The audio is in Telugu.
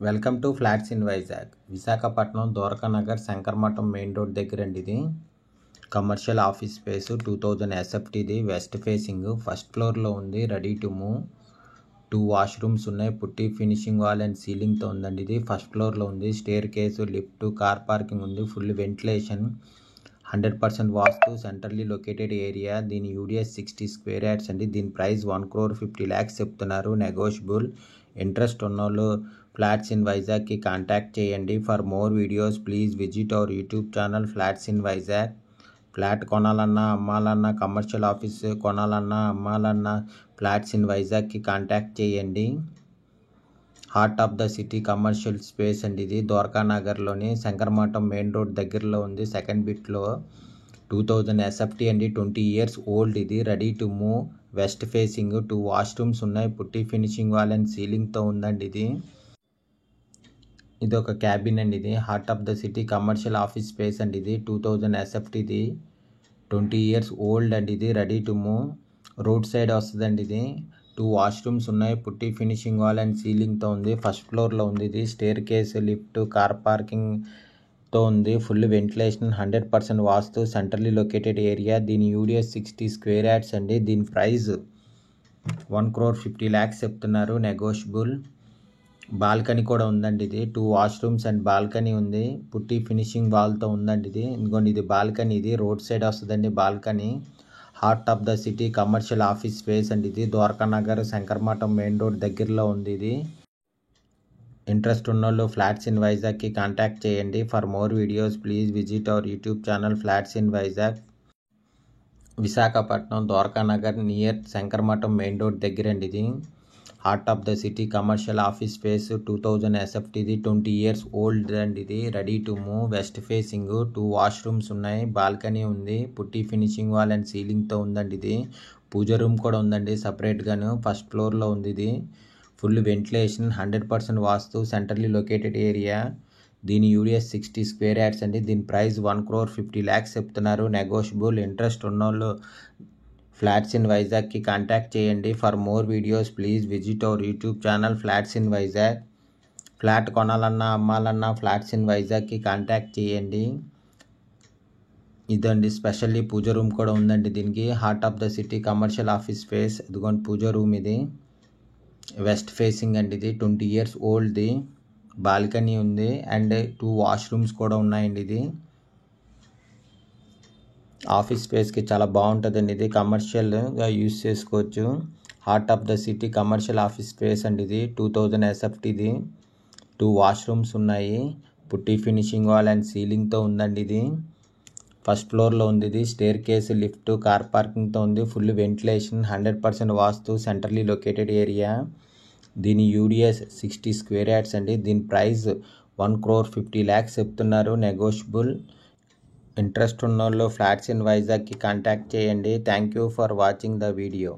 Welcome to flats in Vizag. Visakhapatnam Dwaraka Nagar Sankaramatham main road దగ్గర అండి. ఇది కమర్షియల్ ఆఫీస్ స్పేస్ 2000 ఎస్ఎఫ్టీది. వెస్ట్ ఫేసింగ్ ఫస్ట్ ఫ్లోర్లో ఉంది. Ready to move. 2 వాష్రూమ్స్ ఉన్నాయి. పుట్టి ఫినిషింగ్ వాల్ అండ్ సీలింగ్తో ఉందండి. ఇది ఫస్ట్ ఫ్లోర్లో ఉంది. Stair case, lift, car parking ఉంది. Full ventilation, 100% vastu, centrally located area. దీని యూడిఎస్ 60 స్క్వేర్ యార్డ్స్ అండి. దీని ప్రైస్ 1,50,00,000 చెప్తున్నారు. నెగోషియబుల్. ఇంట్రెస్ట్ ఉన్నోళ్ళు ఫ్లాట్స్ ఇన్ వైజాగ్కి కాంటాక్ట్ చేయండి. For more videos please visit our YouTube channel flats in Vizag. Flat కొనాలన్నా అమ్మాలన్నా, కమర్షియల్ ఆఫీస్ కొనాలన్నా అమ్మాలన్నా ఫ్లాట్స్ ఇన్ వైజాగ్కి కాంటాక్ట్ చేయండి. Heart of the city commercial space అండి. ఇది ద్వారకా నగర్లోని శంకరమఠం మెయిన్ రోడ్ దగ్గరలో ఉంది. సెకండ్ బిట్లో 2000 ఎస్ఎఫ్టీ అండి. 20 years ఓల్డ్. ఇది ready to move. West facing 2 washrooms ఉన్నాయి. పుట్టి ఫినిషింగ్ వాల్ అండ్ సీలింగ్తో ఉందండి. ఇది ఒక క్యాబిన్ అండి. ఇది heart of the city commercial office space అండి. ఇది 2000 ఎస్ఎఫ్టీది. 20 years ఓల్డ్ అండి. ఇది ready to move. Road side వస్తుందండి. ఇది 2 వాష్రూమ్స్ ఉన్నాయి. పుట్టి ఫినిషింగ్ వాల్ అండ్ సీలింగ్తో ఉంది. ఫస్ట్ ఫ్లోర్లో ఉంది. ఇది స్టేర్ కేసు, లిఫ్ట్, కార్ పార్కింగ్తో ఉంది. Full ventilation, 100% vastu, centrally located area. దీని యూడిఎస్ 60 స్క్వేర్ యార్డ్స్ అండి. దీని ప్రైస్ 1,50,00,000 చెప్తున్నారు. నెగోషియబుల్. బాల్కనీ కూడా ఉందండి. ఇది 2 వాష్రూమ్స్ అండ్ బాల్కనీ ఉంది. పుట్టి ఫినిషింగ్ వాల్తో ఉందండి. ఇది ఇంకోండి, ఇది బాల్కనీ. ఇది రోడ్ సైడ్ వస్తుందండి balcony. Heart of the city commercial office space అండి. ఇది ద్వారకా నగర్ శంకరమఠం మెయిన్ రోడ్ దగ్గరలో ఉంది. ఇది ఇంట్రెస్ట్ ఉన్నోళ్ళు ఫ్లాట్స్ ఇన్ వైజాగ్కి కాంటాక్ట్ చేయండి. For more videos please visit our YouTube channel flats in Vizag. Visakhapatnam Dwaraka Nagar near Shankaramatham main road దగ్గర అండి. ఇది heart of the city commercial office space 2000 ఎస్ఎఫ్టీది. 20 years ఓల్డ్ అండి. ఇది ready to move. West facing 2 washrooms ఉన్నాయి. బాల్కనీ ఉంది. పుట్టి ఫినిషింగ్ వాల్ అండ్ సీలింగ్తో ఉందండి. ఇది పూజ రూమ్ కూడా ఉందండి సపరేట్గాను. ఫస్ట్ ఫ్లోర్లో ఉంది. ఇది full ventilation, 100% vastu, centrally located area. దీని యూడిఎస్ 60 స్క్వేర్ యార్డ్స్ అండి. దీని ప్రైస్ 1,50,00,000 చెప్తున్నారు. నెగోషియబుల్. ఇంట్రెస్ట్ ఉన్నోళ్ళు ఫ్లాట్స్ ఇన్ వైజాగ్కి కాంటాక్ట్ చేయండి. For more videos please visit our YouTube channel flats in Vizag. Flat కొనాలన్నా అమ్మాలన్నా ఫ్లాట్స్ ఇన్ వైజాగ్కి కాంటాక్ట్ చేయండి. ఇదండి స్పెషల్లీ పూజ రూమ్ కూడా ఉందండి. దీనికి heart of the city commercial office space. ఇదిగోండి పూజ రూమ్. ఇది వెస్ట్ ఫేసింగ్ అండి. ఇది 20 years ఓల్డ్ది. బాల్కనీ ఉంది అండ్ 2 వాష్రూమ్స్ కూడా ఉన్నాయండి. ఇది ఆఫీస్ స్పేస్కి చాలా బాగుంటుందండి. ఇది కమర్షియల్గా యూస్ చేసుకోవచ్చు. Heart of the city commercial office space అండి. ఇది 2000 ఎస్ఎఫ్టీది. 2 వాష్రూమ్స్ ఉన్నాయి. పుట్టి ఫినిషింగ్ వాల్ అండ్ సీలింగ్తో ఉందండి. ఇది ఫస్ట్ ఫ్లోర్లో ఉంది. ఇది స్టేర్ కేసు, లిఫ్ట్, కార్ పార్కింగ్తో ఉంది. Full ventilation, 100% vastu, centrally located area. దీని యూడిఎస్ 60 స్క్వేర్ యార్డ్స్ అండి. దీని ప్రైస్ 1,50,00,000 చెప్తున్నారు. నెగోషియబుల్. ఇంట్రెస్ట్ ఉన్నోళ్ళు ఫ్లాట్స్ ఇన్ వైజాగ్కి కాంటాక్ట్ చేయండి. Thank you for watching the video.